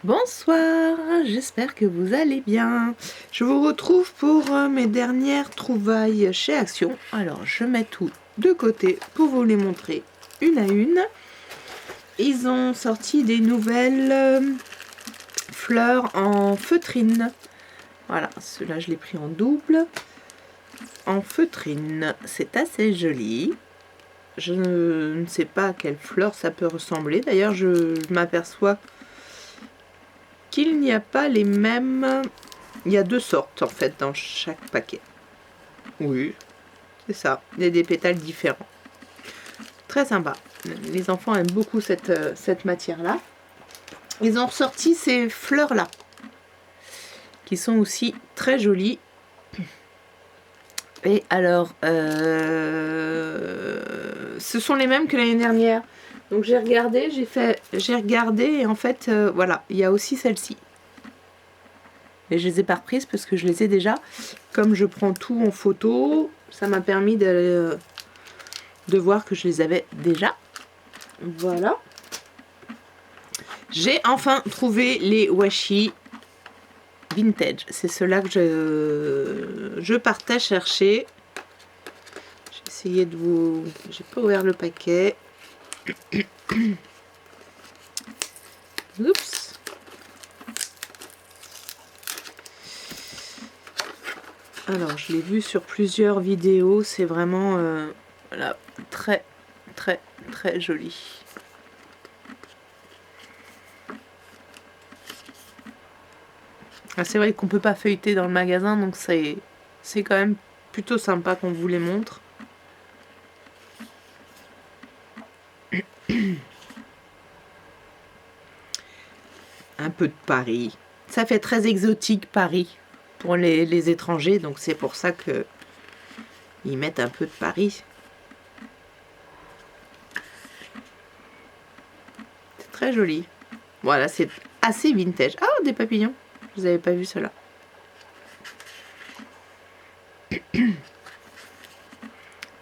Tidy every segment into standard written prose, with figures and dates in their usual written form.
Bonsoir, j'espère que vous allez bien. Je vous retrouve pour mes dernières trouvailles chez Action. Alors, je mets tout de côté pour vous les montrer une à une. Ils ont sorti des nouvelles fleurs en feutrine. Voilà, ceux-là, je l'ai pris en double. En feutrine, c'est assez joli. Je ne sais pas à quelle fleur ça peut ressembler. D'ailleurs, je m'aperçois qu'il n'y a pas les mêmes. Il y a deux sortes en fait dans chaque paquet. Oui, c'est ça. Il y a des pétales différents. Très sympa. Les enfants aiment beaucoup cette matière-là. Ils ont ressorti ces fleurs-là, qui sont aussi très jolies. Et alors, ce sont les mêmes que l'année dernière. Donc j'ai regardé, et en fait, voilà, il y a aussi celle-ci. Mais je les ai pas reprises parce que je les ai déjà. Comme je prends tout en photo, ça m'a permis de voir que je les avais déjà. Voilà. J'ai enfin trouvé les washi vintage. C'est ceux-là que je partais chercher. J'ai essayé de vous... J'ai pas ouvert le paquet. Oups. Alors, je l'ai vu sur plusieurs vidéos. C'est vraiment voilà, très, très, très joli. Ah, c'est vrai qu'on peut pas feuilleter dans le magasin, donc c'est quand même plutôt sympa qu'on vous les montre. Un peu de Paris. Ça fait très exotique Paris pour les étrangers, donc c'est pour ça que ils mettent un peu de Paris. C'est très joli. Voilà, c'est assez vintage. Ah, des papillons. Vous n'avez pas vu cela.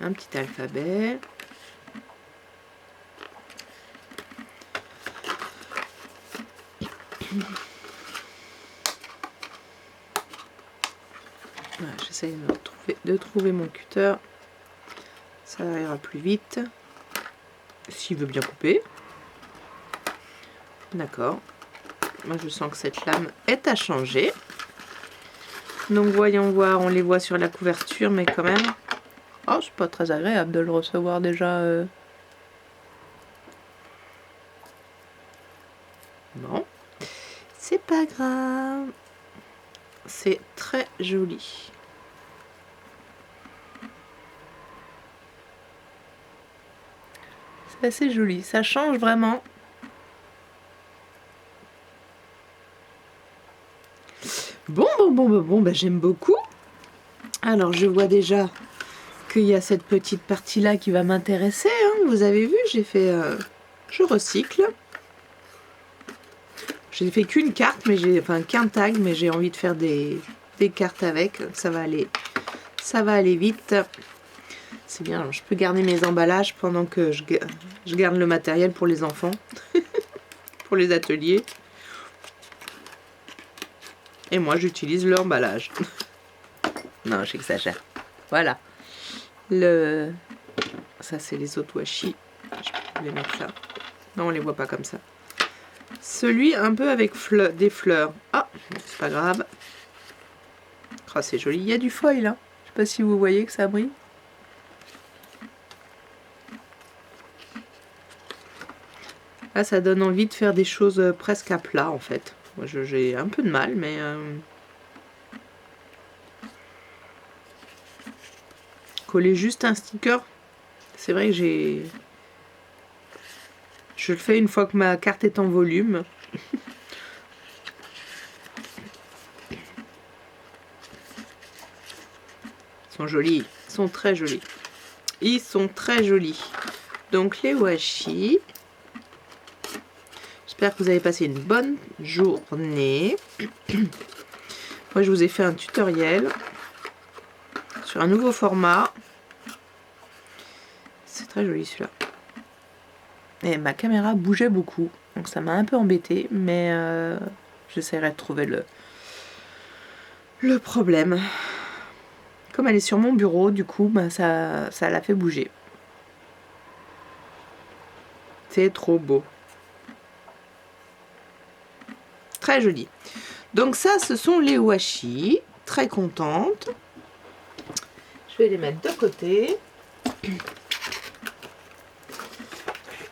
Un petit alphabet. Voilà, j'essaye de trouver mon cutter. Ça ira plus vite. S'il veut bien couper. D'accord. Moi, je sens que cette lame est à changer. Donc, voyons voir. On les voit sur la couverture, mais quand même... Oh, c'est pas très agréable de le recevoir déjà. Bon. C'est pas grave. C'est très joli. C'est assez joli. Ça change vraiment. Bon, bah, j'aime beaucoup. Alors, je vois déjà qu'il y a cette petite partie-là qui va m'intéresser. Hein. Vous avez vu, j'ai fait... je recycle. J'ai fait qu'une carte, mais qu'un tag, mais j'ai envie de faire des cartes avec. Ça va aller vite. C'est bien, alors je peux garder mes emballages pendant que je garde le matériel pour les enfants. Pour les ateliers. Et moi, j'utilise l'emballage. Non, j'exagère. Voilà. Ça, c'est les autres washi. Je peux les mettre là. Non, on les voit pas comme ça. Celui un peu avec des fleurs. Ah, c'est pas grave. Oh, c'est joli. Il y a du foil, là. Je sais pas si vous voyez que ça brille. Là, ça donne envie de faire des choses presque à plat, en fait. Moi, j'ai un peu de mal, mais... Coller juste un sticker, c'est vrai que je le fais une fois que ma carte est en volume. Ils sont jolis, ils sont très jolis. Ils sont très jolis. Donc les washi. J'espère que vous avez passé une bonne journée. Moi, je vous ai fait un tutoriel sur un nouveau format. C'est très joli celui-là. Et ma caméra bougeait beaucoup. Donc ça m'a un peu embêté, mais j'essaierai de trouver le problème. Comme elle est sur mon bureau, du coup, ben ça l'a fait bouger. C'est trop beau. Très joli. Donc ça, ce sont les washi. Très contente. Je vais les mettre de côté.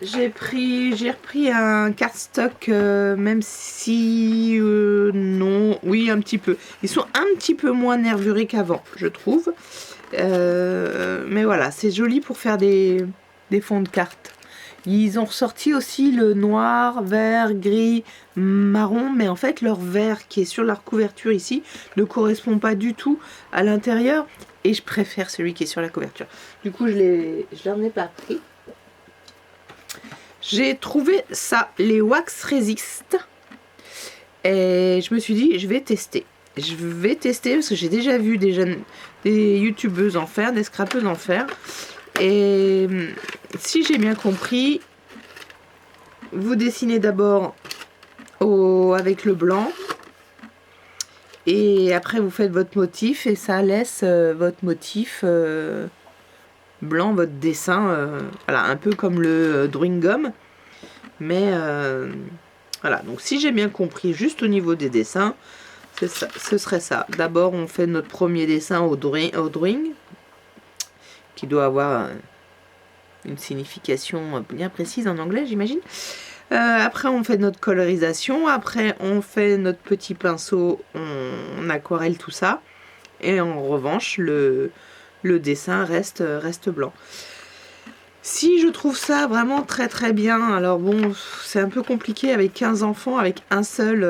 J'ai repris un cardstock, même si non, oui un petit peu. Ils sont un petit peu moins nervurés qu'avant, je trouve. Mais voilà, c'est joli pour faire des fonds de cartes. Ils ont ressorti aussi le noir, vert, gris, marron, mais en fait leur vert qui est sur leur couverture ici ne correspond pas du tout à l'intérieur et je préfère celui qui est sur la couverture. Du coup je n'en ai pas pris. J'ai trouvé ça, les Wax Resist, et je me suis dit je vais tester. Je vais tester parce que j'ai déjà vu des youtubeuses en faire, des scrapeuses en faire. Et si j'ai bien compris, vous dessinez d'abord avec le blanc et après vous faites votre motif et ça laisse votre motif blanc, votre dessin, voilà, un peu comme le drawing gum. Mais voilà, donc si j'ai bien compris, juste au niveau des dessins, ce serait ça. D'abord on fait notre premier dessin au drawing qui doit avoir une signification bien précise en anglais, j'imagine. Après, on fait notre colorisation. Après, on fait notre petit pinceau, on aquarelle tout ça. Et en revanche, le dessin reste blanc. Si je trouve ça vraiment très très bien, alors bon, c'est un peu compliqué avec 15 enfants, avec un seul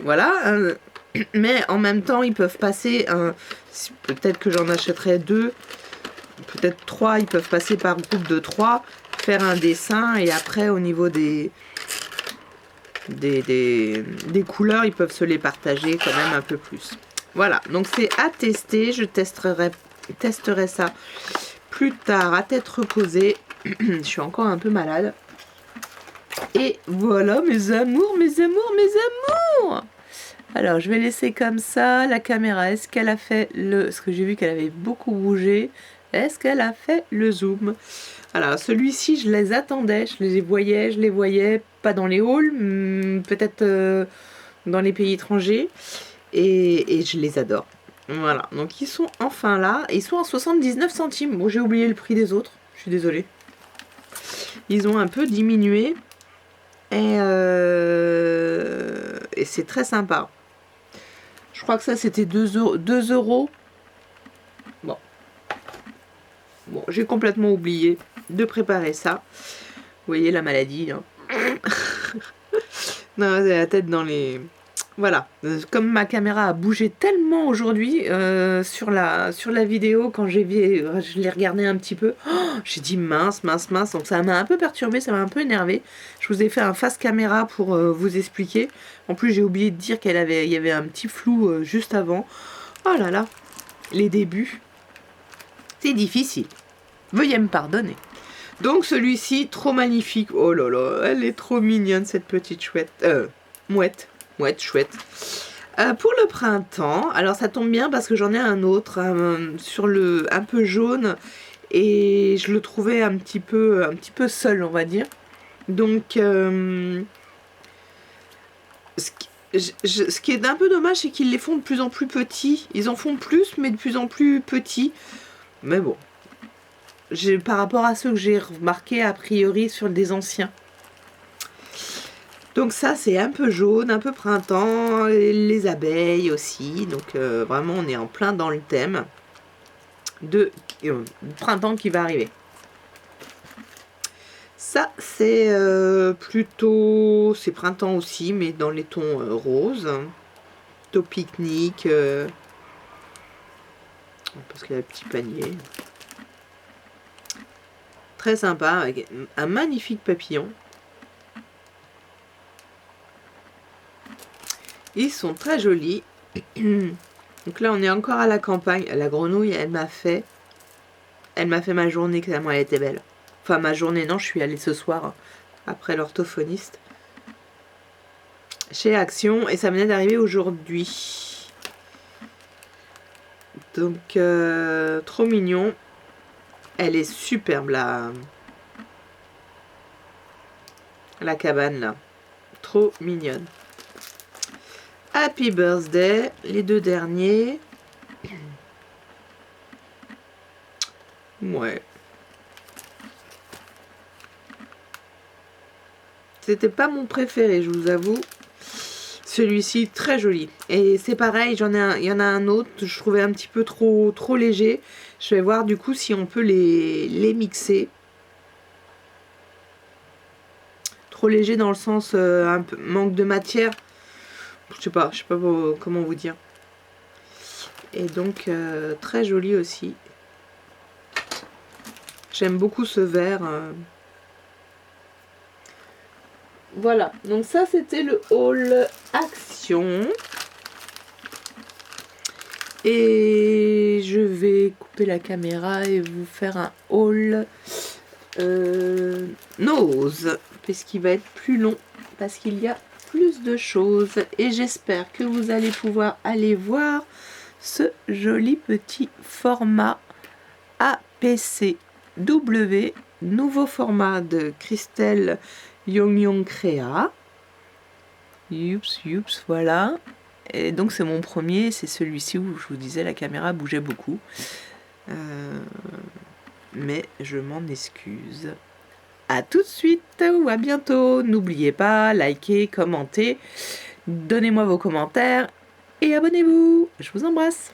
voilà, mais en même temps ils peuvent passer peut-être que j'en achèterai 2, peut-être 3, ils peuvent passer par groupe de 3, faire un dessin et après au niveau des couleurs ils peuvent se les partager quand même un peu plus. Voilà, donc c'est à tester, je testerai ça plus tard à tête reposée. Je suis encore un peu malade. Et voilà mes amours, mes amours, mes amours. Alors je vais laisser comme ça la caméra. Est-ce qu'elle a fait parce que j'ai vu qu'elle avait beaucoup bougé. Est-ce qu'elle a fait le zoom? Alors celui-ci je les attendais, je les voyais pas dans les halls, peut-être dans les pays étrangers. Et je les adore. Voilà, donc ils sont enfin là. Ils sont à 79 centimes. Bon, j'ai oublié le prix des autres. Je suis désolée. Ils ont un peu diminué. Et c'est très sympa. Je crois que ça c'était 2 euros. Bon. Bon, j'ai complètement oublié de préparer ça. Vous voyez la maladie. Hein. Non, c'est la tête dans les... Voilà, comme ma caméra a bougé tellement aujourd'hui sur la vidéo, quand je l'ai regardé un petit peu, j'ai dit mince, donc ça m'a un peu perturbé, ça m'a un peu énervé. Je vous ai fait un face caméra pour vous expliquer. En plus j'ai oublié de dire il y avait un petit flou juste avant. Oh là là, les débuts, c'est difficile. Veuillez me pardonner. Donc celui-ci, trop magnifique. Oh là là, elle est trop mignonne cette petite mouette. Mouette, chouette. Pour le printemps, alors ça tombe bien parce que j'en ai un autre sur un peu jaune et je le trouvais un petit peu seul, on va dire. Donc, ce qui est un peu dommage, c'est qu'ils les font de plus en plus petits. Ils en font plus, mais de plus en plus petits. Mais bon, par rapport à ceux que j'ai remarqués a priori sur des anciens. Donc ça c'est un peu jaune, un peu printemps, les abeilles aussi, donc vraiment on est en plein dans le thème de printemps qui va arriver. Ça c'est plutôt, c'est printemps aussi, mais dans les tons roses, plutôt pique-nique, parce qu'il y a un petit panier. Très sympa, avec un magnifique papillon. Ils sont très jolis. Donc là, on est encore à la campagne. La grenouille, elle Elle m'a fait ma journée, tellement elle était belle. Enfin, ma journée, non, je suis allée ce soir, après l'orthophoniste, chez Action, et ça venait d'arriver aujourd'hui. Donc, trop mignon. Elle est superbe, la cabane, là. Trop mignonne. Happy Birthday, les 2 derniers. Ouais. C'était pas mon préféré, je vous avoue. Celui-ci, très joli. Et c'est pareil, il y en a un autre, je trouvais un petit peu trop léger. Je vais voir du coup si on peut les mixer. Trop léger dans le sens un peu manque de matière. Je sais pas comment vous dire. Et donc très joli aussi. J'aime beaucoup ce vert. Voilà, donc ça c'était le haul Action. Et je vais couper la caméra et vous faire un haul Nose, puisqu'il va être plus long, parce qu'il y a plus de choses. Et j'espère que vous allez pouvoir aller voir ce joli petit format APCW, nouveau format de Christelle Young Créa. Youps, voilà. Et donc c'est mon premier, c'est celui-ci où je vous disais la caméra bougeait beaucoup. Mais je m'en excuse. À tout de suite ou à bientôt. N'oubliez pas, likez, commentez, donnez-moi vos commentaires et abonnez-vous. Je vous embrasse.